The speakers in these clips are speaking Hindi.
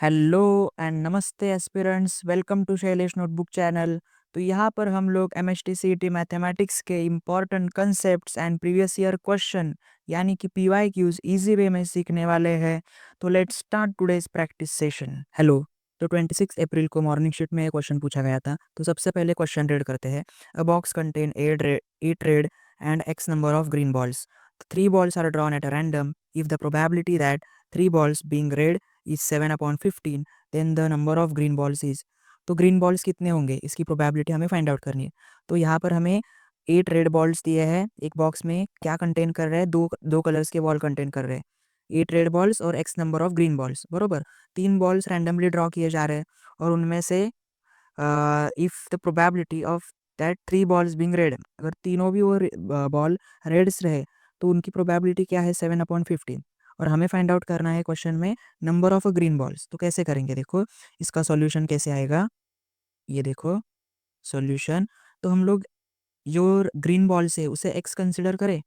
हेलो एंड नमस्ते aspirants, welcome to Shailesh notebook channel. तो यहाँ पर हम लोग एमएसटीसीईटी मैथमेटिक्स के important concepts and previous year question यानी कि पीवाईक्यूज इजी वे में सीखने वाले हैं। तो let's start today's practice session. Hello. तो 26 अप्रैल को मॉर्निंग शीट में क्वेश्चन पूछा गया था। तो सबसे पहले क्वेश्चन रीड करते हैं। अ box contain 8 red and x number of green balls. 3 balls are drawn at a random. If the probability that 3 balls being red is 7/15, then the number of green balls is. तो ग्रीन बॉल्स कितने होंगे इसकी प्रोबेबिलिटी हमें फाइंड आउट करनी है। तो यहाँ पर हमें 8 रेड बॉल्स दिए हैं। एक बॉक्स में क्या कंटेन कर रहे हैं, दो दो कलर्स के बॉल कंटेन कर रहे हैं। 8 रेड बॉल्स और x number of green balls, बरोबर। 3 बॉल्स रैंडमली ड्रॉ किए जा रहे हैं और उनमें से if the probability of that 3 balls being red, अगर तीनों भी वो बॉल रेड्स रहे तो उनकी प्रोबेबिलिटी क्या है, 7/15। और हमें फाइंड आउट करना है क्वेश्चन में नंबर ऑफ ग्रीन बॉल्स। तो कैसे करेंगे, देखो इसका सॉल्यूशन कैसे आएगा। ये देखो सॉल्यूशन। तो हम लोग जो ग्रीन बॉल्स है उसे एक्स कंसिडर करें।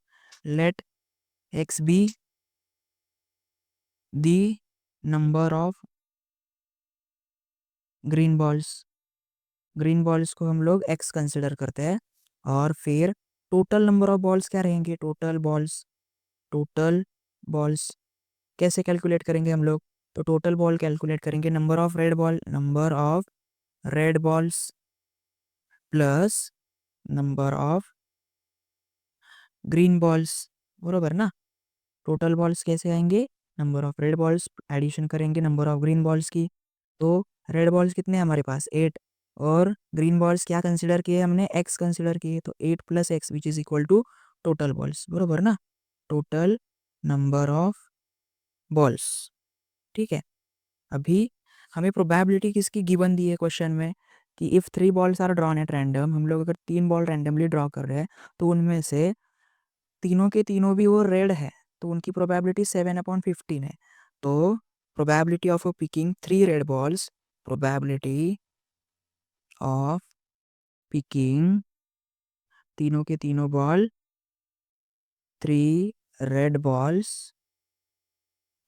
Let x be the number of green balls. Green balls को हम लोग एक्स कंसिडर करते हैं। और फिर टोटल नंबर ऑफ बॉल्स क्या रहेंगे, टोटल बॉल्स कैसे कैलकुलेट करेंगे हम लोग। तो टोटल बॉल कैलकुलेट करेंगे number of red balls plus number of green balls, बरोबर ना। टोटल बॉल्स कैसे आएंगे, number of red balls addition करेंगे नंबर ऑफ ग्रीन बॉल्स की। तो रेड बॉल्स कितने हैं हमारे पास, 8। और ग्रीन बॉल्स क्या कंसिडर किए हमने, एक्स कंसिडर किए। तो 8 + x which is equal to total balls, बरोबर ना। टोटल नंबर ऑफ बॉल्स, ठीक है। अभी हमें प्रोबेबिलिटी किसकी गिवन दी है क्वेश्चन में, कि if 3 balls are drawn at random, हम लोग अगर 3 बॉल रैंडमली ड्रॉ कर रहे हैं तो उनमें से तीनों के तीनों भी वो रेड है, तो उनकी प्रोबेबिलिटी 7/15 है। तो probability of picking 3 red balls, probability of picking तीनों के तीनों बॉल 3 रेड बॉल्स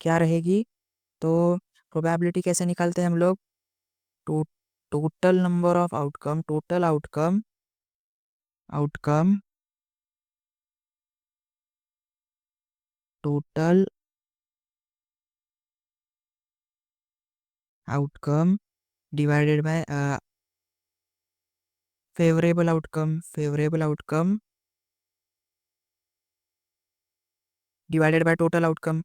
क्या रहेगी। तो प्रोबेबिलिटी कैसे निकालते हैं हम लोग, to total number of outcome, outcome total outcome divided by favourable outcome divided by total outcome.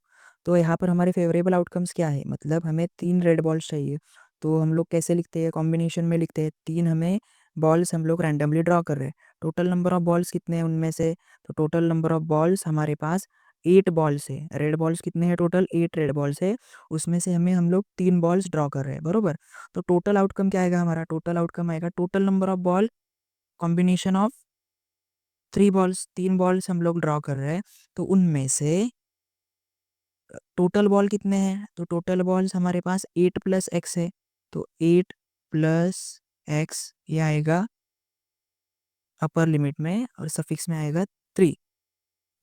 तो यहाँ पर हमारे फेवरेबल आउटकम्स क्या है, मतलब हमें 3 रेड बॉल्स चाहिए। तो हम लोग कैसे लिखते हैं, कॉम्बिनेशन में लिखते हैं। 3 हमें बॉल्स हम लोग रैंडमली ड्रॉ कर रहे हैं। टोटल नंबर ऑफ बॉल्स कितने हैं उनमें से, तो टोटल नंबर ऑफ बॉल्स हमारे पास 8 बॉल्स है। रेड बॉल्स कितने हैं, टोटल 8 रेड बॉल्स है। उसमें से हम लोग 3 बॉल्स ड्रॉ कर रहे हैं, बरोबर। तो टोटल आउटकम क्या आएगा हमारा, टोटल आउटकम आएगा total number of ball combination of 3 balls. 3 balls हम लोग ड्रॉ कर रहे हैं, तो उनमें से टोटल बॉल कितने हैं, तो टोटल बॉल्स हमारे पास 8 + x है। तो 8 + x ये आएगा अपर लिमिट में और सफिक्स में आएगा 3,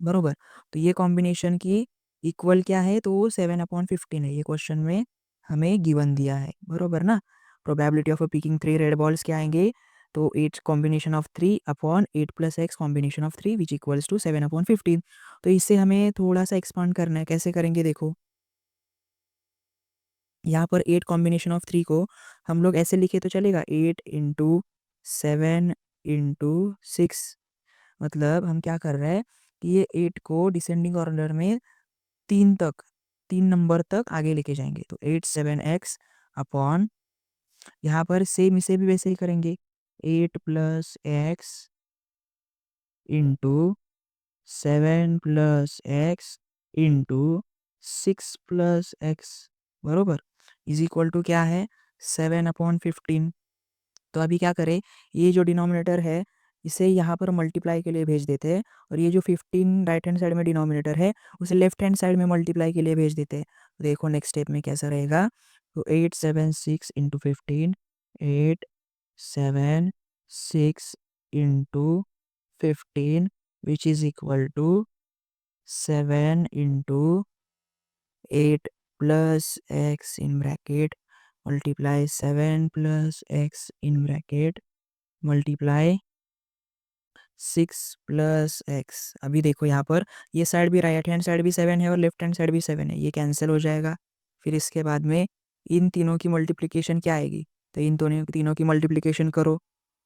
बरोबर। तो ये कॉम्बिनेशन की इक्वल क्या है, तो वो 7/15 है। ये क्वेश्चन में हमें गिवन दिया है, बरोबर ना। Probability of picking 3 red balls क्या आएंगे, तो 8 combination of 3/8 + x combination of 3 which equals to 7/15। तो इससे हमें थोड़ा सा एक्सपांड करना है, कैसे करेंगे देखो। यहाँ पर 8 कॉम्बिनेशन ऑफ 3 को हम लोग ऐसे लिखे तो चलेगा, 8 × 7 × 6। मतलब हम क्या कर रहे हैं कि ये 8 को डिसेंडिंग ऑर्डर में 3 नंबर तक आगे लेके जाएंगे। तो 8 7 x अपॉन, यहाँ पर सेम इसे भी वैसे ही करेंगे, 8 + x into 7 + x into 6 + x, बरोबर, इज इक्वल टू क्या है, 7/15। तो अभी क्या करें, ये जो डिनोमिनेटर है इसे यहाँ पर मल्टीप्लाई के लिए भेज देते हैं, और ये जो 15 राइट हैंड साइड में डिनोमिनेटर है उसे लेफ्ट हैंड साइड में मल्टीप्लाई के लिए भेज देते हैं। तो देखो नेक्स्ट स्टेप में कैसा रहेगा। तो 8 7 6 × 15, 8 7 6 × 15 which is equal to 7 × 8 + x in bracket multiply 7 plus x in bracket multiply 6 plus x. अभी देखो यहाँ पर ये साइड भी राइट हैंड साइड भी 7 है और लेफ्ट हैंड साइड भी 7 है, ये कैंसिल हो जाएगा। फिर इसके बाद में इन तीनों की मल्टीप्लिकेशन क्या आएगी, तो इन तीनों की मल्टीप्लिकेशन करो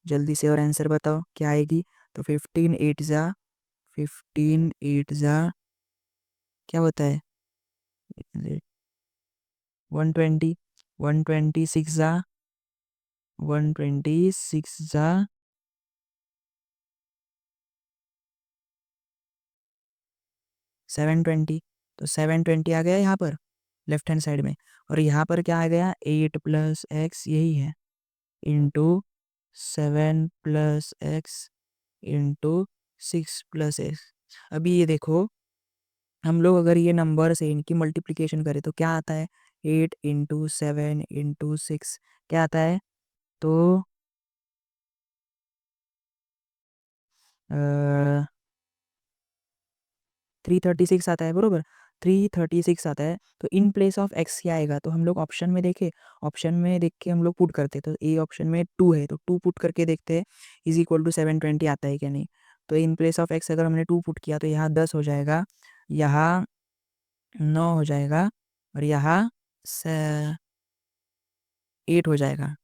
जल्दी से और आंसर बताओ क्या आएगी। तो 15 8 क्या होता है 120, 126 720, तो 720 आ गया यहाँ पर लेफ्ट हैंड साइड में। और यहाँ पर क्या आ गया 8 प्लस एक्स, यही है, into 7 plus x into 6 plus x. अभी ये देखो हम लोग अगर ये नंबर से इनकी मल्टीप्लिकेशन करें तो क्या आता है 8 इंटू 7 इंटू 6 क्या आता है, तो 336 आता है, बरोबर 336 आता है। तो इन प्लेस ऑफ एक्स क्या आएगा, तो हम लोग ऑप्शन में देखे, ऑप्शन में देख के हम लोग पुट करते, तो ए ऑप्शन में 2 है तो 2 पुट करके देखते हैं इज इक्वल टू 720 आता है क्या नहीं। तो इन प्लेस ऑफ एक्स अगर हमने 2 पुट किया तो यहाँ 10 हो जाएगा, यहाँ 9 हो जाएगा और यहाँ 8 हो जाएगा।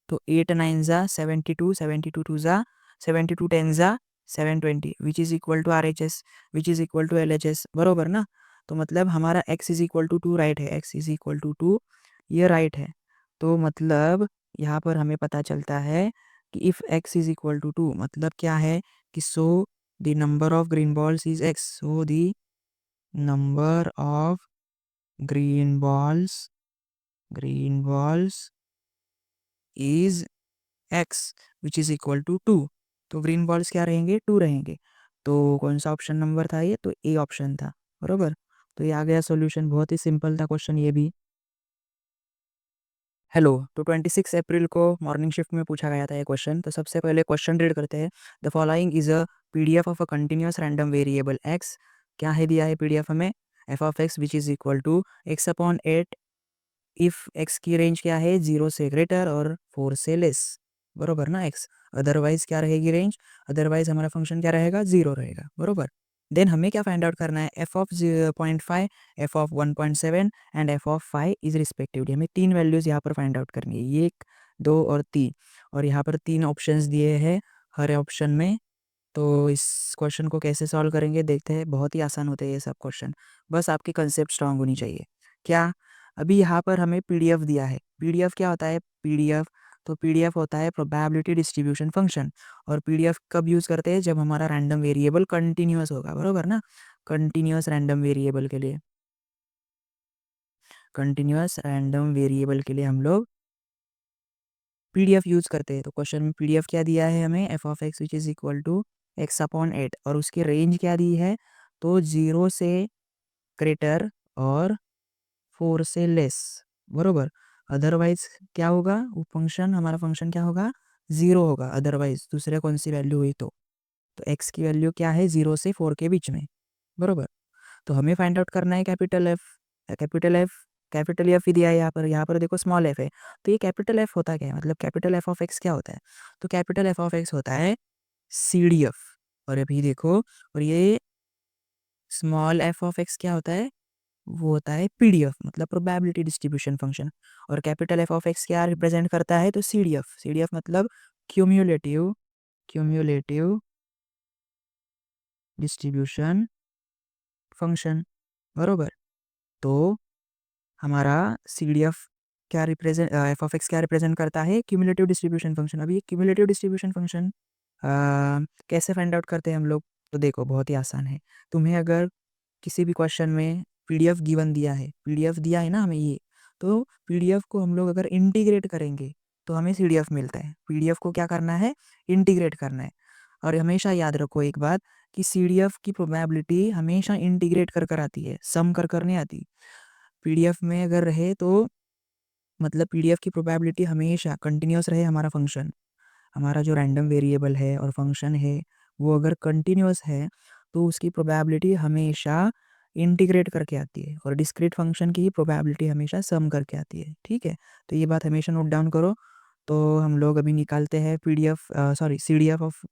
तो 8 9 ज़ा 72, 72 2 ज़ा 72 10 ज़ा 720 which is equal to R H S, which is equal to L H S, बरोबर ना। तो मतलब हमारा x is equal to 2 right है, x इज़ इक्वल टू 2 ये राइट है। तो मतलब यहाँ पर हमें पता चलता है कि if x is equal to 2 मतलब क्या है कि so the number of green balls is x, so the number of green balls is x which is equal to 2। तो ग्रीन बॉल्स क्या रहेंगे 2 रहेंगे। तो कौन सा ऑप्शन नंबर था ये, तो ए ऑप्शन था, बरोबर। तो ये आ गया सॉल्यूशन, बहुत ही सिंपल था क्वेश्चन ये भी। हेलो, तो 26 अप्रैल को मॉर्निंग शिफ्ट में पूछा गया था ये क्वेश्चन। तो सबसे पहले क्वेश्चन रीड करते हैं। The following is a PDF of a continuous random variable x. क्या है दिया है पीडीएफ हमें, f of x which is equal to x upon 8 if x की रेंज क्या है 0 से ग्रेटर और 4 से लेस, बरोबर ना एक्स। अदरवाइज क्या रहेगी रेंज, अदरवाइज हमारा फंक्शन क्या रहेगा 0 रहेगा, बरोबर। देन हमें क्या फाइंड आउट करना है, F of 0.5, F of 1.7 and F of 5 is respectively. हमें 3 वैल्यूज यहाँ पर फाइंड आउट करनी है, ये 1 2 और 3। और यहाँ पर 3 ऑप्शंस दिए हैं हर ऑप्शन में। तो इस क्वेश्चन को कैसे सॉल्व करेंगे देखते हैं, बहुत ही आसान होते हैं ये सब क्वेश्चन, बस आपकी कंसेप्ट स्ट्रांग होनी चाहिए। क्या, अभी यहाँ पर हमें पीडीएफ दिया है, पीडीएफ क्या होता है पीडीएफ, तो पीडीएफ होता है प्रोबेबिलिटी डिस्ट्रीब्यूशन फंक्शन। और पीडीएफ कब यूज़ करते हैं, जब हमारा रैंडम वेरिएबल कंटिन्यूअस होगा, बरोबर ना। कंटिन्यूअस रैंडम वेरिएबल के लिए, कंटिन्यूअस रैंडम वेरिएबल के लिए हम लोग पीडीएफ यूज़ करते हैं। तो क्वेश्चन में पीडीएफ क्या दिया है हमें, f of x which is equal to x upon 8 और उसकी रेंज क्या दी है, तो 0 से ग्रेटर और 4 से लेस, बरोबर। अदरवाइज क्या होगा, वो फंक्शन हमारा फंक्शन क्या होगा 0 होगा, अदरवाइज दूसरे कौन सी वैल्यू हुई तो एक्स की वैल्यू क्या है 0 से 4 के बीच में, बरोबर। तो हमें फाइंड आउट करना है capital F, capital F, capital F ही दिया है यहाँ पर देखो स्मॉल एफ है। तो ये कैपिटल एफ होता क्या है, मतलब कैपिटल एफ ऑफ एक्स क्या होता है, तो कैपिटल एफ ऑफ एक्स होता है सी डी एफ। और अभी देखो, और ये स्मॉल एफ ऑफ एक्स क्या होता है, वो होता है पीडीएफ मतलब प्रोबेबिलिटी डिस्ट्रीब्यूशन फंक्शन। और कैपिटल एफ ऑफ एक्स क्या रिप्रेजेंट करता है, तो सीडीएफ, सीडीएफ मतलब क्यूम्युलेटिव क्यूम्युलेटिव डिस्ट्रीब्यूशन फंक्शन, बरोबर। तो हमारा सी डी एफ क्या रिप्रेजेंट, एफ ऑफ एक्स क्या रिप्रेजेंट करता है, क्यूमुलेटिव डिस्ट्रीब्यूशन फंक्शन। अभी ये क्यूमुलेटिव डिस्ट्रीब्यूशन फंक्शन कैसे फाइंड आउट करते हैं हम लोग, तो देखो बहुत ही आसान है। तुम्हें अगर किसी भी क्वेश्चन में पीडीएफ गिवन दिया है, पीडीएफ दिया है ना हमें ये, तो पीडीएफ को हम लोग अगर इंटीग्रेट करेंगे तो हमें सीडीएफ मिलता है। पीडीएफ को क्या करना है, इंटीग्रेट करना है। और हमेशा याद रखो एक बात कि सीडीएफ की प्रोबेबिलिटी हमेशा इंटीग्रेट कर कर आती है, सम कर कर नहीं आती। पीडीएफ में अगर रहे तो मतलब पीडीएफ की प्रोबेबिलिटी हमेशा कंटिन्यूअस रहे, हमारा फंक्शन, हमारा जो रैंडम वेरिएबल है और फंक्शन है वो अगर कंटिन्यूअस है तो उसकी प्रोबेबिलिटी हमेशा इंटीग्रेट करके आती है, और डिस्क्रीट फंक्शन की ही प्रोबेबिलिटी हमेशा सम करके आती है, ठीक है। तो ये बात हमेशा नोट डाउन करो। तो हम लोग अभी निकालते हैं C D F of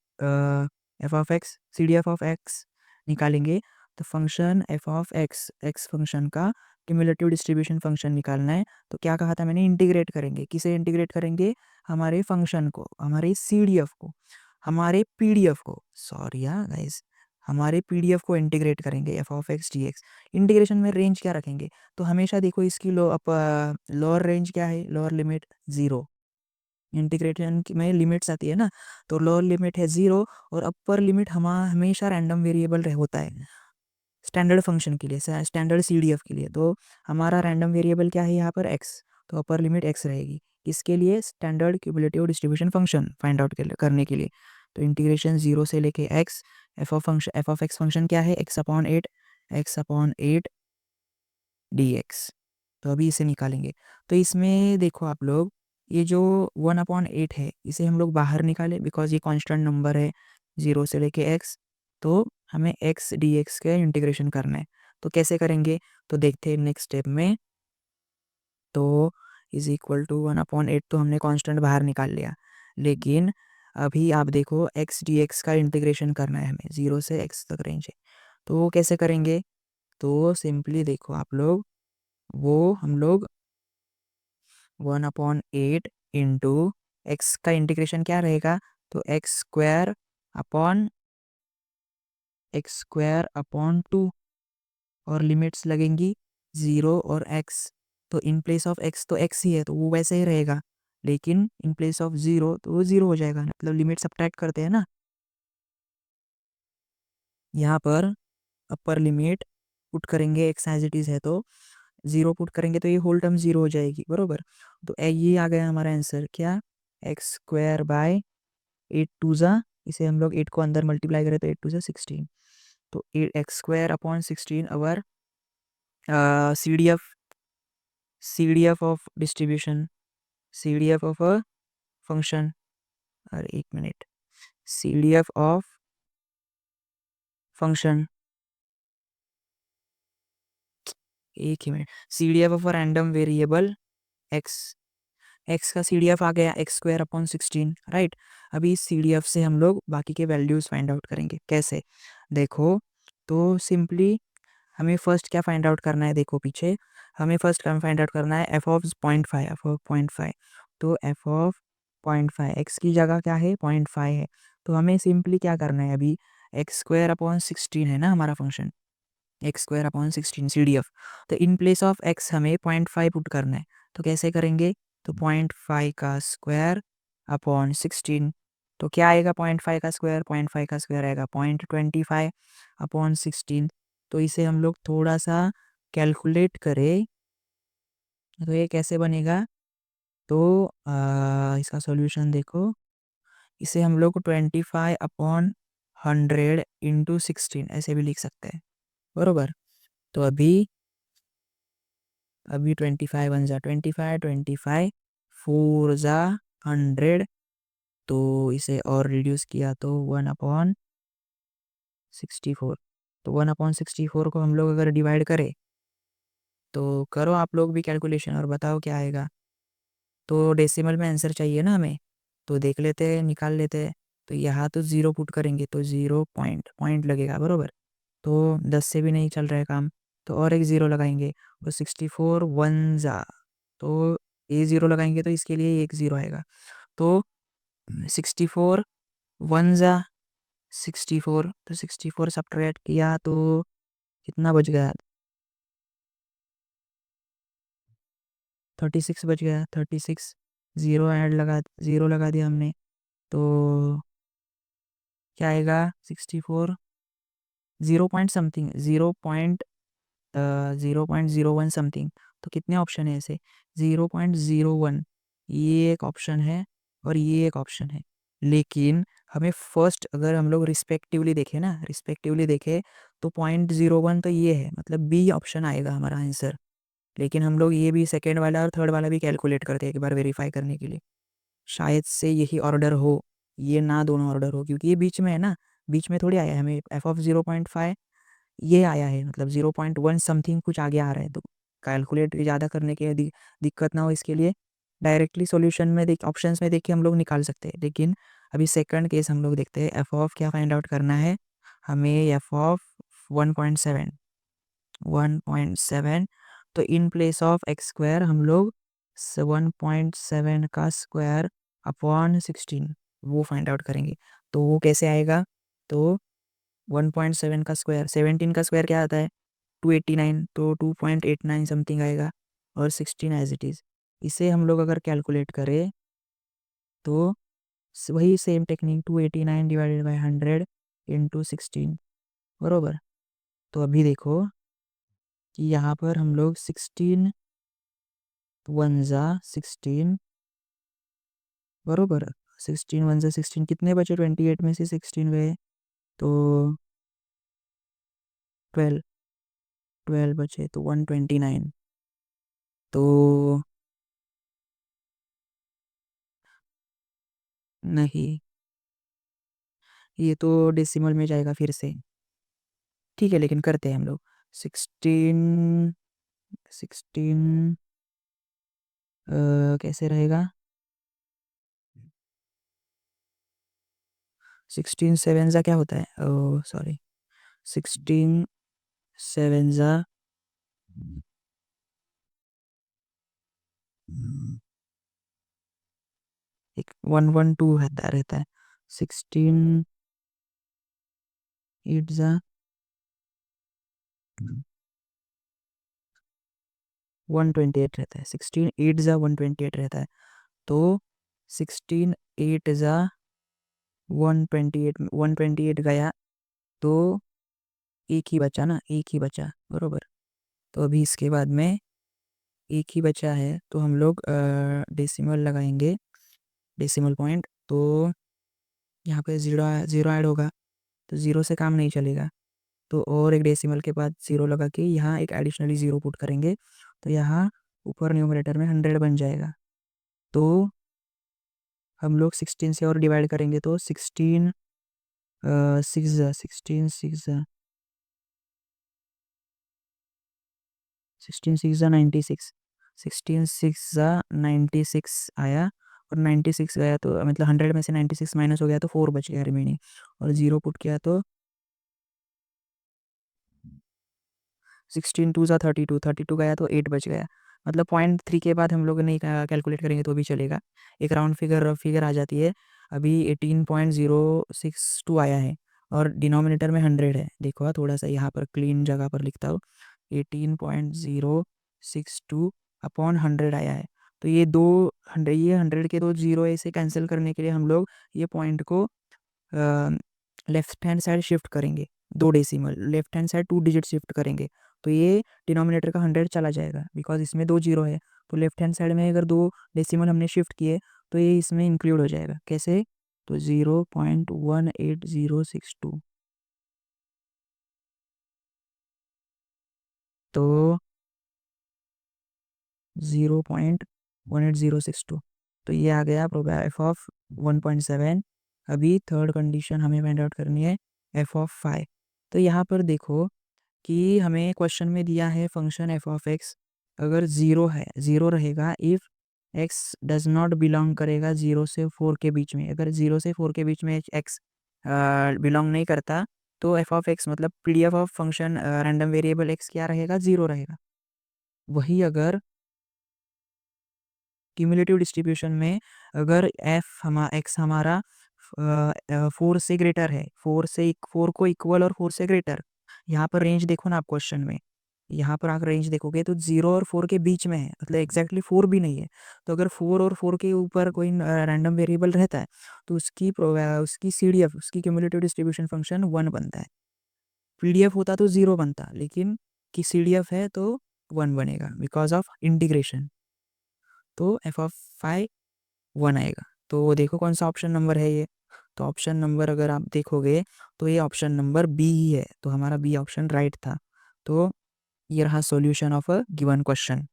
f of x, C D F of x निकालेंगे। तो function f of x, x function का क्यूमुलेटिव डिस्ट्रीब्यूशन फंक्शन निकालना है। तो क्या कहा था मैंने, इंटीग्रेट करेंगे। किसे इंटीग्रेट करेंगे? हमारे फंक्शन को, हमारे सी डी एफ को, हमारे पी डी एफ को, सॉरी यार गाइस, हमारे पी डी एफ को इंटीग्रेट करेंगे F of x D x. Integration में रेंज क्या रखेंगे? तो हमेशा देखो इसकी लोअर रेंज क्या है, लोअर लिमिट 0। इंटीग्रेशन में लिमिट्स आती है ना, तो लोअर लिमिट है 0 और अपर लिमिट हमेशा रैंडम वेरिएबल होता है स्टैंडर्ड फंक्शन के लिए, स्टैंडर्ड सी डी एफ के लिए। तो हमारा रैंडम वेरिएबल क्या है यहाँ पर, एक्स। तो अपर लिमिट एक्स रहेगी, इसके लिए standard cumulative distribution function find out करने के लिए। तो इंटीग्रेशन 0 से लेके x, f of x function क्या है, x upon eight d x. तो अभी इसे निकालेंगे। तो इसमें देखो आप लोग, ये जो 1/8 है इसे हम लोग बाहर निकाले, बिकॉज ये कांस्टेंट नंबर है 0 से लेके एक्स। तो हमें एक्स डी एक्स का इंटीग्रेशन करना है। तो कैसे करेंगे? तो देखते हैं नेक्स्ट स्टेप में। तो इज इक्वल टू 1/8, तो हमने कांस्टेंट बाहर निकाल लिया। लेकिन अभी आप देखो एक्स डी एक्स का इंटीग्रेशन करना है हमें, 0 से एक्स तक रेंज है। तो वो कैसे करेंगे? तो सिंपली देखो आप लोग, वो हम लोग 1/8 इंटू एक्स का इंटीग्रेशन क्या रहेगा, तो x² अपॉन 2, और लिमिट्स लगेंगी 0 और x। तो इन प्लेस ऑफ x तो x ही है, तो वो वैसे ही रहेगा। लेकिन इन प्लेस ऑफ 0 तो वो 0 हो जाएगा, मतलब लिमिट सब्ट्रैक्ट करते हैं ना, यहाँ पर अपर लिमिट पुट करेंगे, x एज इट इज है तो 0 पुट करेंगे, तो ये होल टर्म 0 हो जाएगी, बरोबर। तो ये आ गया हमारा आंसर, क्या, x²/8 इसे हम लोग 8 को अंदर मल्टीप्लाई करें तो 8 2 16। तो x² upon 16 our C D F of distribution, C D F of a function, और एक minute, C D F of function, एक ही minute, C D F of a random variable X. X का सी डी एफ आ गया x²/16, राइट। अभी इस सी डी एफ से हम लोग बाकी के वैल्यूज फाइंड आउट करेंगे। कैसे? देखो, तो सिंपली हमें फर्स्ट क्या फाइंड आउट करना है, देखो पीछे, हमें फर्स्ट फाइंड आउट करना है एफ ऑफ 0.5, एफ ऑफ 0.5। तो एफ ऑफ 0.5 एक्स की जगह क्या है, 0.5 है। तो हमें सिंपली क्या करना है, अभी x² अपॉन 16 है ना हमारा फंक्शन, x² upon 16 C D F. तो इन प्लेस ऑफ x हमें 0.5 पुट करना है। तो कैसे करेंगे? तो 0.5 का स्क्वायर अपॉन 16, तो क्या आएगा, 0.5 का स्क्वायर आएगा 0.25/16। तो इसे हम लोग थोड़ा सा कैलकुलेट करें तो ये कैसे बनेगा, तो इसका सॉल्यूशन देखो, इसे हम लोग 25/100 इंटू 16 ऐसे भी लिख सकते हैं, बरोबर। तो अभी 25 1 जा 25, 25 4 जा 100, तो इसे और रिड्यूस किया तो 1/64। तो 1/64 को हम लोग अगर डिवाइड करें, तो करो आप लोग भी कैलकुलेशन और बताओ क्या आएगा। तो डेसिमल में आंसर चाहिए ना हमें, तो देख लेते हैं, निकाल लेते हैं। तो यहाँ तो 0 पुट करेंगे तो 0 पॉइंट लगेगा, बरोबर। तो 10 से भी नहीं चल रहा है काम, तो और एक 0 लगाएंगे, तो 64 1 जा, तो ये 0 लगाएंगे तो इसके लिए एक 0 आएगा। तो 64 1 जा 64, तो 64 सब्ट्रैक्ट किया तो कितना बच गया, 36 बच गया, 36, 0 लगा दिया हमने, तो क्या आएगा, 64 0 पॉइंट समथिंग, 0.01 समथिंग। तो कितने ऑप्शन है ऐसे, 0.01, ये एक ऑप्शन है और ये एक ऑप्शन है। लेकिन हमें फर्स्ट अगर हम लोग रिस्पेक्टिवली देखें तो 0.01 तो ये है, मतलब बी ऑप्शन आएगा हमारा आंसर। लेकिन हम लोग ये भी सेकेंड वाला और थर्ड वाला भी कैलकुलेट करते हैं एक बार वेरीफाई करने के लिए, शायद से यही ऑर्डर हो, ये ना दोनों ऑर्डर हो, क्योंकि ये बीच में है ना, बीच में थोड़ी आया है हमें एफ ऑफ 0.5, ये आया है, मतलब 0.1 समथिंग कुछ आगे आ रहा है। तो कैलकुलेट ज़्यादा करने की दिक्कत ना हो इसके लिए डायरेक्टली सॉल्यूशन में देख ऑप्शंस में देख के हम लोग निकाल सकते हैं। लेकिन अभी सेकंड केस हम लोग देखते हैं। एफ ऑफ क्या फाइंड आउट करना है हमें, एफ ऑफ 1.7 1.7। तो in place of x square हम लोग 1.7 का स्क्वायर अपॉन 16 वो फाइंड आउट करेंगे। तो वो कैसे आएगा, तो 1.7 का स्क्वायर, 17 का स्क्वायर क्या आता है 289, तो 2.89 समथिंग आएगा, और 16 एज इट इज़। इसे हम लोग अगर कैलकुलेट करें तो वही same technique 289 divided by 100 into 16 बरोबर। तो अभी देखो कि यहाँ पर हम लोग 16 वन ज़ा 16 बरोबर, 16 वन ज़ा 16 कितने बचे, 28 में से 16 गए तो 12 12 बचे तो 129। तो नहीं, ये तो डेसिमल में जाएगा फिर से। ठीक है, लेकिन करते हैं हम लोग 16 16 कैसे रहेगा, 16 सेवन ज़ा क्या होता है, ओ सॉरी, 16 सेवन ज़ा 112 रहता है। 16 एट ज़ा 128 रहता है। 16 एट ज़ा 128 रहता है। तो 16 एट ज़ा 128 गया, तो एक ही बचा ना, एक ही बचा बरोबर। तो अभी इसके बाद में एक ही बचा है, तो हम लोग डेसिमल लगाएंगे, डेसिमल पॉइंट। तो यहाँ पे ज़ीरो ज़ीरो ऐड होगा, तो ज़ीरो से काम नहीं चलेगा, तो और एक डेसिमल के बाद ज़ीरो लगा के यहाँ एक एडिशनली ज़ीरो पुट करेंगे, तो यहाँ ऊपर न्यूमरेटर में 100 बन जाएगा। तो हम लोग 16 से और डिवाइड करेंगे, तो 16 सिक्स 16 सिक्स 16 सिक्स 96, 16 सिक्स 96 आया, और 96 गया तो मतलब 100 में से 96 माइनस हो गया तो 4 बच गया रिमेनिंग, और ज़ीरो पुट किया तो 16 टू ज़ा 32, 32 गया तो 8 बच गया। मतलब 0.3 के बाद हम लोग नहीं कैलकुलेट करेंगे तो भी चलेगा, एक राउंड फिगर आ जाती है। अभी 18.062 आया है, और डिनोमिनेटर में 100 है। देखो थोड़ा सा यहाँ पर क्लीन जगह पर लिखता हूँ, 18.062 अपॉन 100 आया है। तो ये 200, ये 100 के दो जीरो ऐसे कैंसिल करने के लिए हम लोग ये पॉइंट को लेफ्ट हैंड साइड शिफ्ट करेंगे, 2 decimal left hand side 2 digit shift करेंगे, तो ये डिनोमिनेटर का 100 चला जाएगा, बिकॉज इसमें 2 जीरो है। तो लेफ्ट हैंड साइड में अगर 2 डेसिमल हमने शिफ्ट किए तो ये इसमें इंक्लूड हो जाएगा। कैसे, तो 0.18062, तो 0.18062, तो ये आ गया एफ ऑफ 1.7। अभी थर्ड कंडीशन हमें फाइंड आउट करनी है, एफ ऑफ 5। तो यहाँ पर देखो कि हमें क्वेश्चन में दिया है फंक्शन एफ ऑफ एक्स, अगर ज़ीरो है, ज़ीरो रहेगा if x does not belong करेगा 0 से 4 के बीच में। अगर 0 से 4 के बीच में एक्स बिलोंग नहीं करता, तो एफ ऑफ एक्स मतलब PDF of function random variable x क्या रहेगा, 0 रहेगा। वही अगर क्यूमुलेटिव डिस्ट्रीब्यूशन में अगर एक्स हमारा 4 से ग्रेटर है, 4 को इक्वल और 4 से ग्रेटर, यहाँ पर रेंज देखो ना आप क्वेश्चन में, यहाँ पर आकर रेंज देखोगे तो 0 और 4 के बीच में है, मतलब एग्जैक्टली 4 भी नहीं है। तो अगर 4 और 4 के ऊपर कोई रैंडम वेरिएबल रहता है, तो उसकी सीडीएफ, उसकी क्यूमुलेटिव डिस्ट्रीब्यूशन फंक्शन 1 बनता है। पीडीएफ होता तो 0 बनता, लेकिन कि सीडीएफ है तो 1 बनेगा बिकॉज ऑफ इंटीग्रेशन। तो एफ ऑफ 5 1 आएगा। तो देखो कौन सा ऑप्शन नंबर है ये, तो ऑप्शन नंबर अगर आप देखोगे तो ये ऑप्शन नंबर बी ही है, तो हमारा बी ऑप्शन राइट था। तो ये रहा solution of a given question.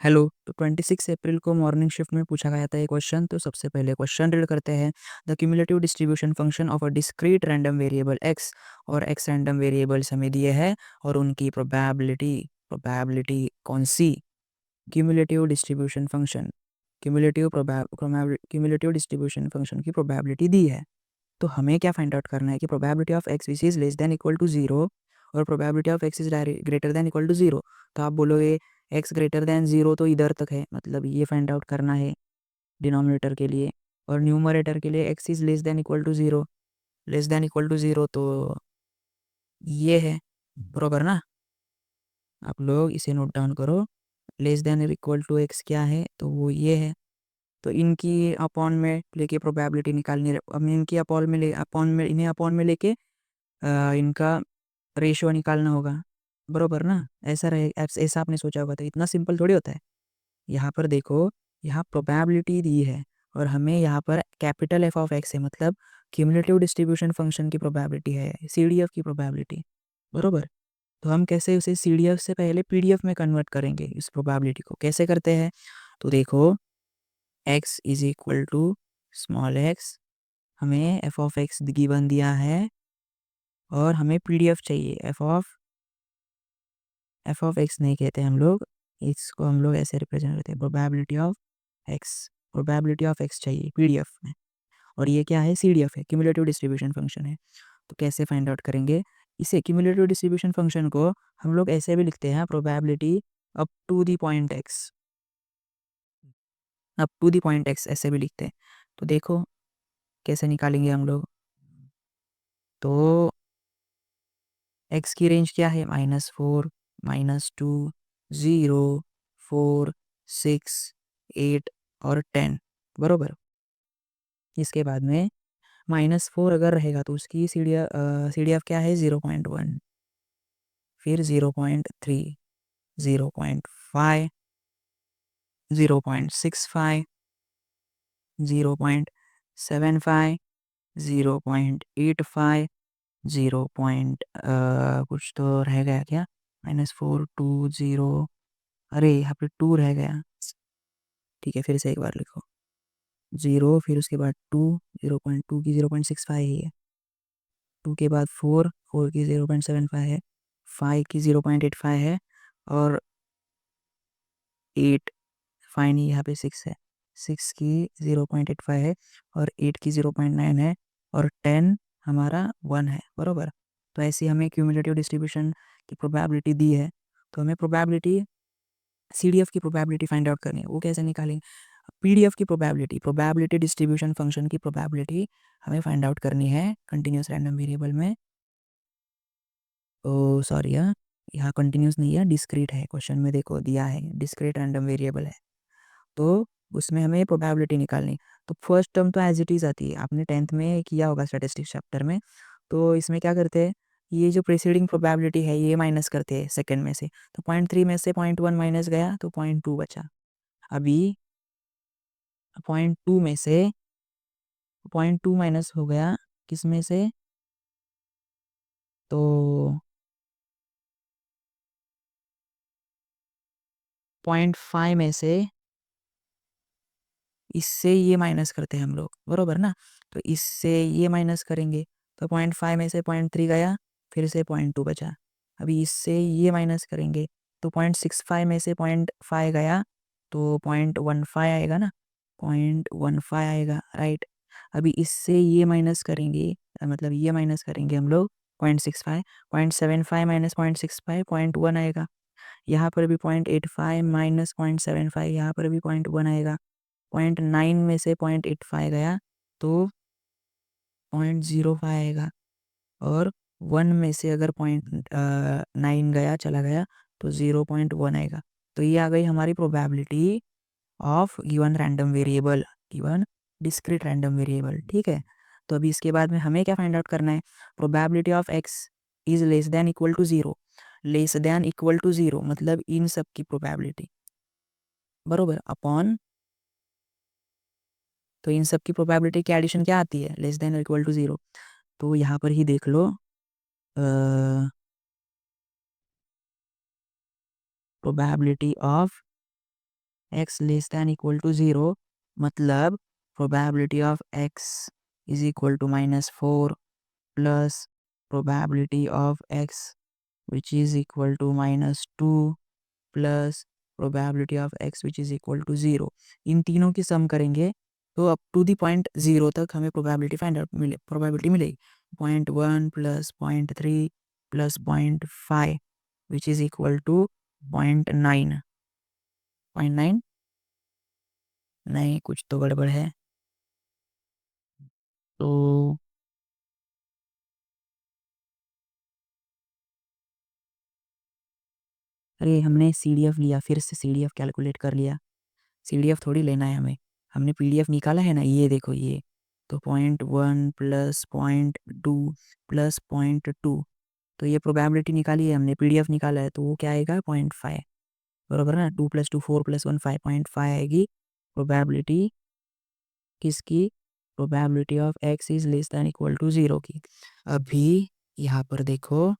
Hello, तो 26 अप्रैल को मॉर्निंग शिफ्ट में पूछा गया था ये क्वेश्चन। तो सबसे पहले क्वेश्चन रीड करते हैं। The cumulative distribution function of a discrete random variable X, और एक्स रैंडम वेरिएबल्स हमें दिए हैं और उनकी प्रोबेबिलिटी प्रोबेबिलिटी कौन सी? Cumulative distribution function, cumulative distribution function की प्रोबेबिलिटी दी है। तो हमें क्या फाइंड आउट करना है कि probability of x which is less than equal to zero और probability of x is greater than equal to zero. तो आप बोलोगे एक्स ग्रेटर देन जीरो तो इधर तक है, मतलब ये फाइंड आउट करना है डिनोमिनेटर के लिए, और न्यूमरेटर के लिए x is less than equal to zero, less than equal to zero तो ये है, बरोबर ना? आप लोग इसे नोट डाउन करो। Less than equal to x क्या है, तो वो ये है। तो इनकी अपॉन में लेके प्रोबेबिलिटी निकालनी है। अब इनकी अपॉन में इन्हें अपॉन में लेके इनका रेशियो निकालना होगा, बरोबर ना? ऐसा रहे, ऐसा आपने सोचा होगा। तो इतना सिंपल थोड़ी होता है। यहाँ पर देखो, यहाँ प्रोबेबिलिटी दी है और हमें यहाँ पर कैपिटल एफ ऑफ एक्स है, मतलब क्यूमुलेटिव डिस्ट्रीब्यूशन फंक्शन की प्रोबेबिलिटी है, सीडीएफ की प्रोबेबिलिटी, बरोबर। तो हम कैसे उसे सीडीएफ से पहले पीडीएफ में कन्वर्ट करेंगे? इस प्रोबेबिलिटी को कैसे करते हैं? तो देखो, x is equal to small x, हमें एफ ऑफ एक्स गिवन दिया है और हमें पीडीएफ चाहिए। एफ ऑफ एक्स नहीं कहते हम लोग, इसको हम लोग ऐसे रिप्रेजेंट करते हैं, प्रोबेबिलिटी ऑफ एक्स चाहिए पीडीएफ में। और ये क्या है? सीडीएफ है, क्यूमुलेटिव डिस्ट्रीब्यूशन फंक्शन है। तो कैसे फाइंड आउट करेंगे इसे? क्यूमुलेटिव डिस्ट्रीब्यूशन फंक्शन को हम लोग ऐसे भी लिखते हैं, probability up to the point x, up to the point x ऐसे भी लिखते हैं। तो देखो कैसे निकालेंगे हम लोग। तो एक्स की रेंज क्या है? -4, -2, 0, 4, 6, 8 और 10, बरोबर। इसके बाद में -4 अगर रहेगा तो उसकी सी डी एफ क्या है? 0.1, फिर 0.3, 0.5, 0.65, 0.75, 0.85, 0 पॉइंट कुछ तो रह गया क्या? -4, 2, 0, अरे यहाँ पे 2 रह गया। ठीक है, फिर से एक बार लिखो। 0, फिर उसके बाद 2, 0.2 की 0.65 ही है, 2 के बाद 4, 4 की 0.75 है, 5 की 0.85 है, और 8, फाइन यहाँ पे 6 है, 6 की 0.85 है, और 8 की 0.9 है, और 10 हमारा 1 है, बरोबर। तो ऐसी हमें क्यूमुलेटिव डिस्ट्रीब्यूशन की प्रोबेबिलिटी दी है। तो हमें प्रोबेबिलिटी सीडीएफ की प्रोबेबिलिटी फाइंड आउट करनी है। वो कैसे निकालेंगे? पीडीएफ की प्रोबेबिलिटी डिस्ट्रीब्यूशन फंक्शन की प्रोबेबिलिटी हमें फाइंड आउट करनी है कंटिन्यूस रैंडम वेरिएबल में। ओ सॉरी, हाँ, यहाँ कंटिन्यूस नहीं है, डिस्क्रीट है। क्वेश्चन में देखो दिया है डिस्क्रीट रैंडम वेरिएबल है, तो उसमें हमें प्रोबेबिलिटी निकालनी। तो फर्स्ट टर्म तो एज इट इज़ आती है, आपने 10th में किया होगा स्टैटिस्टिक्स चैप्टर में। तो इसमें क्या करते हैं, ये जो प्रीसीडिंग प्रोबेबिलिटी है ये माइनस करते हैं सेकंड में से। तो 0.3 में से 0.1 माइनस गया तो 0.2 बचा। अभी 0.2 में से 0.2 माइनस हो गया किस में से? तो 0.5 में से इससे ये माइनस करते हैं हम लोग, बरोबर ना? तो इससे ये माइनस करेंगे तो 0.5 में से 0.3 गया, फिर से 0.2 बचा। अभी इससे ये माइनस करेंगे तो 0.65 में से 0.5 गया तो 0.15 आएगा ना, 0.15 आएगा, राइट। अभी इससे ये माइनस करेंगे, मतलब ये माइनस करेंगे हम लोग 0.65, 0.75 माइनस 0.65 0.1 आएगा। यहाँ पर भी 0.85 माइनस 0.75, यहाँ पर भी 0.1 आएगा। 0.9 में से 0.85 गया तो 0.05 आएगा, और 1 में से अगर 0.9 गया चला गया तो 0.1 आएगा। तो ये आ गई हमारी probability of given random variable, given discrete random variable, ठीक है। तो अभी इसके बाद में हमें क्या फाइंड आउट करना है? Probability of x is less than equal to zero, less than equal to zero मतलब इन सब की प्रोबेबिलिटी, बरोबर, अपॉन। तो इन सब की प्रोबेबिलिटी की एडिशन क्या आती है? Less than equal to zero. तो यहाँ पर ही देख लो, probability of x less than equal to 0, मतलब probability of x is equal to -4 plus probability of x which is equal to -2 plus probability of x which is equal to 0। इन तीनों की सम करेंगे तो अप टू दी पॉइंट 0 तक हमें प्रोबेबिलिटी मिलेगी। 0.1 plus 0.3 plus 0.5 which is equal to 0.9। 0.9 नहीं, कुछ तो गड़बड़ है। तो अरे हमने CDF लिया, फिर से CDF कैलकुलेट कर लिया। CDF थोड़ी लेना है हमें, हमने PDF निकाला है ना, ये देखो ये। तो 0.1 प्लस 0.2 प्लस 0.2, तो ये प्रोबेबिलिटी निकाली है हमने, PDF निकाला है, तो वो क्या आएगा 0.5, बराबर ना। 2 + 2 4 + 1 5, 0.5 आएगी प्रोबेबिलिटी किसकी, probability of x is less than equal to 0 की। अभी यहाँ पर देखो,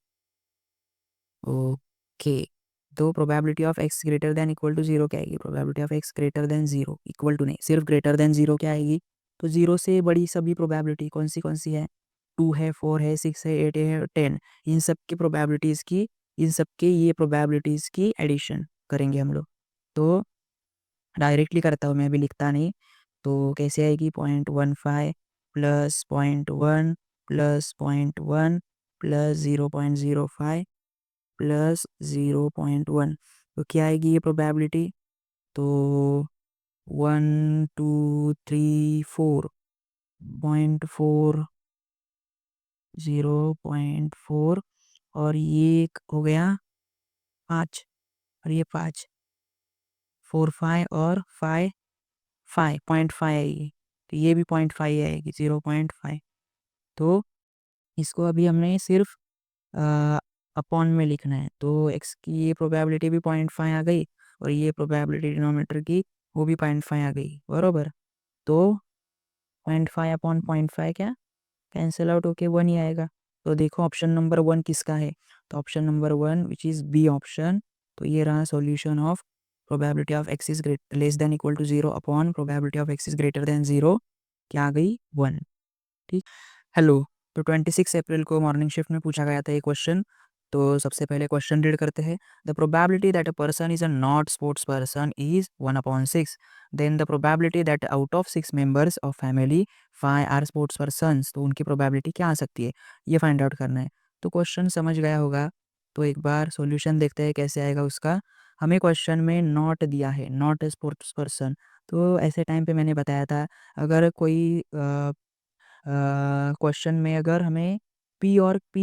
ओके, तो probability of x greater than equal to 0 क्या आएगी, probability of x greater than 0 equal to नहीं, सिर्फ ग्रेटर दैन 0 क्या आएगी, तो 0 से बड़ी सभी प्रोबेबिलिटी कौन सी है, 2 है, 4 है, 6 है, 8 है, 10, इन सब की प्रोबेबिलिटीज़ की, इन सब के ये प्रोबेबिलिटीज़ की एडिशन करेंगे हम लोग। तो डायरेक्टली करता हूँ मैं, अभी लिखता नहीं। तो कैसे आएगी, 0.15 प्लस 0.1 प्लस 0.1 प्लस 0.05 प्लस 0.1, तो क्या आएगी ये प्रोबेबिलिटी, तो 1 2 3 4 0.4 0.4, और ये हो गया 5, और ये 5 4 5 और 5 5 0.5 आएगी, तो ये भी 0.5 आएगी 0.5। तो इसको अभी हमने सिर्फ अपॉन में लिखना है, तो x की ये प्रोबेबिलिटी भी 0.5 आ गई, और ये प्रोबेबिलिटी डिनोमिनेटर की वो भी 0.5 आ गई, बराबर। तो 0.5 अपॉन 0.5 क्या कैंसिल आउट होके 1 ही आएगा। तो देखो ऑप्शन नंबर 1 किसका है, तो option number 1 which is B option. तो ये रहा solution of probability of x is less than equal to 0 upon probability of x is greater than 0, क्या आ गई 1। ठीक, हेलो। तो 26 अप्रैल को मॉर्निंग शिफ्ट में पूछा गया था ये क्वेश्चन। तो सबसे पहले क्वेश्चन रीड करते हैं। The probability that a person is a not sports person is 1/6। Then the probability that out of 6 members of family 5 are sports persons, तो उनकी प्रोबेबिलिटी क्या आ सकती है, ये फाइंड आउट करना है। तो क्वेश्चन समझ गया होगा, तो एक बार सॉल्यूशन देखते हैं कैसे आएगा उसका। हमें क्वेश्चन में नॉट दिया है, नॉट ए स्पोर्ट्स पर्सन। तो ऐसे टाइम पे मैंने बताया था, अगर कोई क्वेश्चन में अगर हमें पी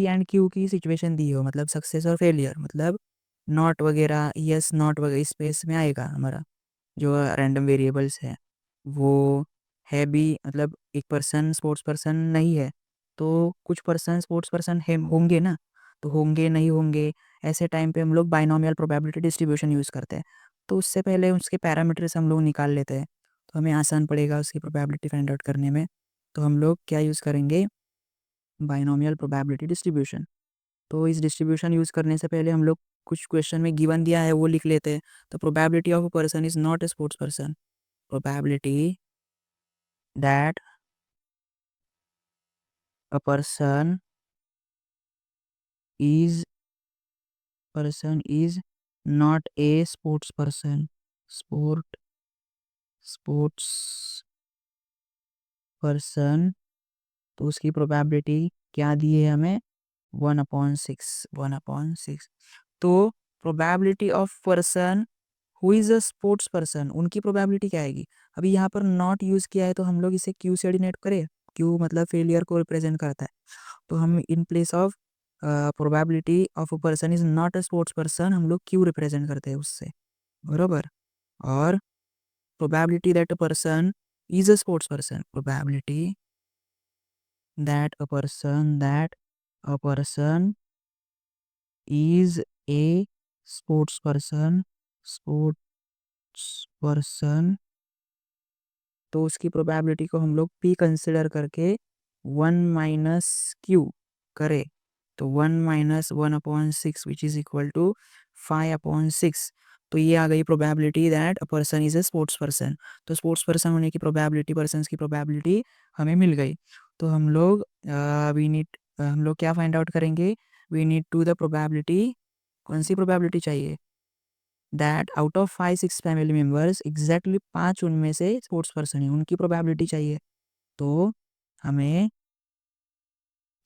एंड क्यू की सिचुएशन दी हो, मतलब सक्सेस और फेलियर, मतलब नॉट वगैरह, यस नॉट वगैरह इस स्पेस में आएगा हमारा, जो रैंडम वेरिएबल्स है वो है भी, मतलब एक पर्सन स्पोर्ट्स पर्सन नहीं है, तो कुछ पर्सन स्पोर्ट्स पर्सन है होंगे ना, तो होंगे नहीं होंगे, ऐसे टाइम पे हम लोग बाइनोमियल प्रोबेबिलिटी डिस्ट्रीब्यूशन यूज़ करते हैं। तो उससे पहले उसके पैरामीटर्स हम लोग निकाल लेते हैं, तो हमें आसान पड़ेगा उसकी प्रोबेबिलिटी फाइंड आउट करने में। तो हम लोग क्या यूज़ करेंगे, बाइनोमियल प्रोबेबिलिटी डिस्ट्रीब्यूशन। तो इस डिस्ट्रीब्यूशन यूज़ करने से पहले हम लोग कुछ क्वेश्चन में गिवन दिया है वो लिख लेते हैं। तो probability of a person is not a sports person, probability that a is person is not a sports person, sports person, तो उसकी प्रोबेबिलिटी क्या दी है हमें, 1/6, 1/6। तो probability of person who is a sports person, उनकी प्रोबेबिलिटी क्या आएगी। अभी यहाँ पर नॉट यूज़ किया है, तो हम लोग इसे क्यू से डिनोट करें, क्यू मतलब फेलियर को रिप्रेजेंट करता है। तो हम in place of probability of a person is not a sports person, हम लोग क्यू रिप्रेजेंट करते हैं उससे, बरोबर। और probability that a person is a sports person, probability that a person is a sports person, person, तो उसकी प्रोबेबिलिटी को हम लोग p कंसिडर करके 1 माइनस क्यू करें, तो 1 - 1/6 विच इज इक्वल टू 5/6। तो ये आ गई probability that a person is a sports person. तो स्पोर्ट्स पर्सन होने की प्रोबेबिलिटी, पर्सन की प्रोबेबिलिटी हमें मिल गई। तो हम लोग क्या फाइंड आउट करेंगे, we need to the probability, कौन सी प्रोबेबिलिटी चाहिए, that out of 5-6 family members exactly 5 उनमें से स्पोर्ट्स पर्सन है, उनकी प्रोबेबिलिटी चाहिए। तो हमें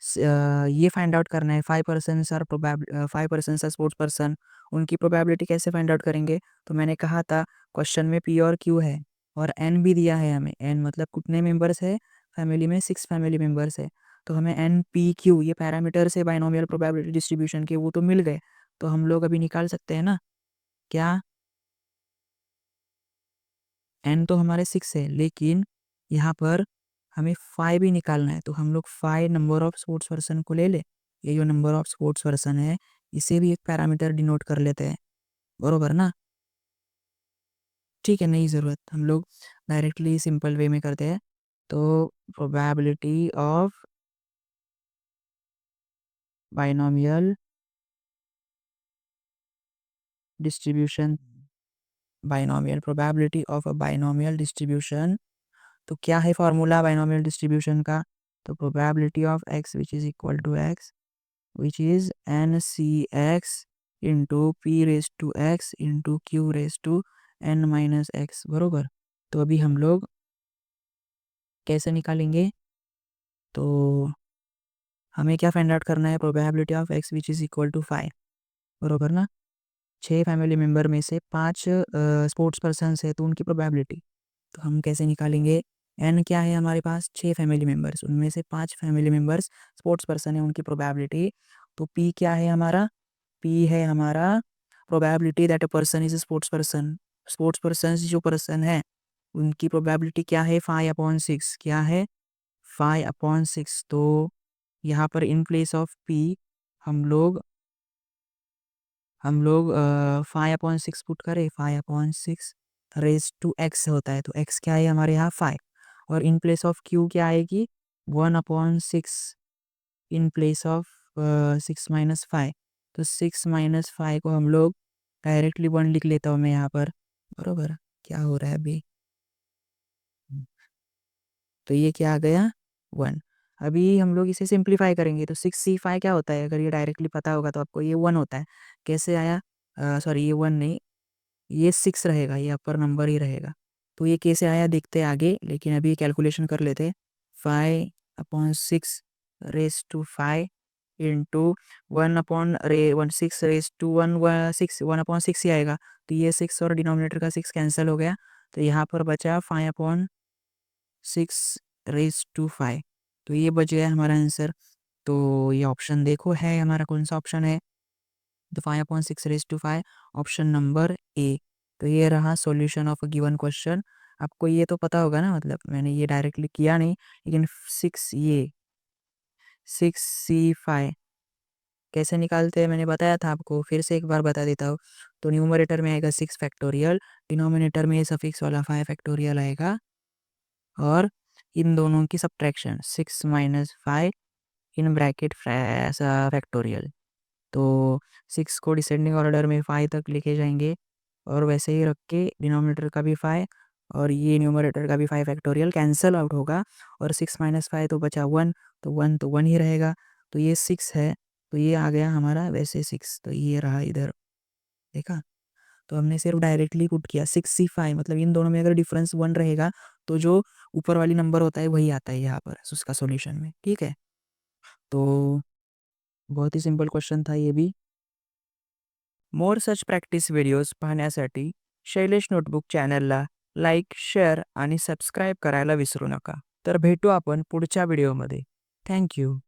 ये फाइंड आउट करना है 5% स्पोर्ट्स पर्सन, उनकी प्रोबेबिलिटी कैसे फाइंड आउट करेंगे। तो मैंने कहा था क्वेश्चन में पी और क्यू है और एन भी दिया है हमें, एन मतलब कितने मेंबर्स है फैमिली में, 6 फैमिली मेंबर्स है। तो हमें एन पी क्यू ये पैरामीटर से बाइनोमियल प्रोबेबिलिटी डिस्ट्रीब्यूशन के वो तो मिल गए, तो हम लोग अभी निकाल सकते हैं ना क्या। एन तो हमारे 6 है, लेकिन यहाँ पर हमें 5 भी निकालना है, तो हम लोग 5 नंबर ऑफ स्पोर्ट्स पर्सन को ले ले। ये जो नंबर ऑफ स्पोर्ट्स पर्सन है इसे भी एक पैरामीटर डिनोट कर लेते हैं, बरोबर ना। ठीक है, नहीं ज़रूरत, हम लोग डायरेक्टली सिंपल वे में करते हैं। तो probability of binomial distribution, binomial probability of a binomial distribution. तो क्या है फॉर्मूला बाइनोमियल डिस्ट्रीब्यूशन का, तो probability of x which is equal to x which is ncx into p raised to x into q raised to n minus x, बरोबर। तो अभी हम लोग कैसे निकालेंगे, तो हमें क्या फाइंड आउट करना है, probability of x which is equal to 5, बरोबर ना। 6 फैमिली मेम्बर में से 5 स्पोर्ट्स पर्सन है, तो उनकी प्रोबेबिलिटी तो हम कैसे निकालेंगे, n क्या है हमारे पास 6 फैमिली मेम्बर्स, उनमें से 5 फैमिली मेम्बर्स स्पोर्ट्स पर्सन है, उनकी प्रोबेबिलिटी। तो p क्या है हमारा, p है हमारा probability that a person is sports person, sports person जो पर्सन है उनकी प्रोबेबिलिटी क्या है 5/6, क्या है 5/6। तो यहाँ पर इन प्लेस ऑफ p हम लोग 5/6 पुट करें, 5/6 रेज टू x होता है, तो x क्या है हमारे यहाँ 5, और इन प्लेस ऑफ q क्या आएगी 1/6 इन प्लेस ऑफ 6-5। तो 6-5 को हम लोग डायरेक्टली 1 लिख लेता हूँ मैं यहाँ पर, बरोबर। क्या हो रहा है अभी, तो ये क्या आ गया 1। अभी हम लोग इसे सिंप्लीफाई करेंगे, तो 6c5 क्या होता है, अगर ये डायरेक्टली पता होगा तो आपको, ये 1 होता है, कैसे आया, सॉरी ये 1 नहीं, ये 6 रहेगा, ये अपर नंबर ही रहेगा। तो ये कैसे आया देखते हैं आगे, लेकिन अभी कैलकुलेशन कर लेते हैं। 5/6 raise to 5 into 1/6 raise to 1/6 ही आएगा। तो ये 6 और डिनोमिनेटर का 6 कैंसिल हो गया, तो यहाँ पर बचा 5/6 रेस टू 5, तो ये बच गया हमारा आंसर। तो ये ऑप्शन देखो है हमारा, कौन सा ऑप्शन है, तो 5/6 raise to 5, option number A. तो ये रहा solution of a given question. आपको ये तो पता होगा ना, मतलब मैंने ये डायरेक्टली किया नहीं, लेकिन 6c5 कैसे निकालते हैं मैंने बताया था आपको, फिर से एक बार बता देता हूँ। तो न्यूमरेटर में आएगा 6 फैक्टोरियल, डिनोमिनेटर में सफिक्स वाला 5 फैक्टोरियल आएगा, और इन दोनों की सब्ट्रैक्शन 6-5 इन ब्रैकेट फैक्टोरियल। तो 6 को डिसेंडिंग ऑर्डर में 5 तक लेके जाएंगे, और वैसे ही रख के डिनोमिनेटर का भी 5 और ये न्यूमरेटर का भी 5 फैक्टोरियल कैंसल आउट होगा, और 6-5 तो बचा 1, तो 1 तो 1 ही रहेगा। तो ये 6 है, तो ये आ गया हमारा वैसे 6, तो ये रहा इधर, देखा। तो हमने सिर्फ डायरेक्टली पुट किया 6c5, मतलब इन दोनों में अगर डिफरेंस 1 रहेगा तो जो ऊपर वाली नंबर होता है वही आता है यहाँ पर उसका सॉल्यूशन में, ठीक है। तो बहुत ही सिंपल क्वेश्चन था ये भी। मोर सच प्रॅक्टिस व्हिडिओज पाहण्यासाठी शैलेश नोटबुक चॅनलला लाईक, शेअर आणि सबस्क्राईब करायला विसरू नका। तर भेटू आपण पुढच्या व्हिडिओमध्ये। Thank you.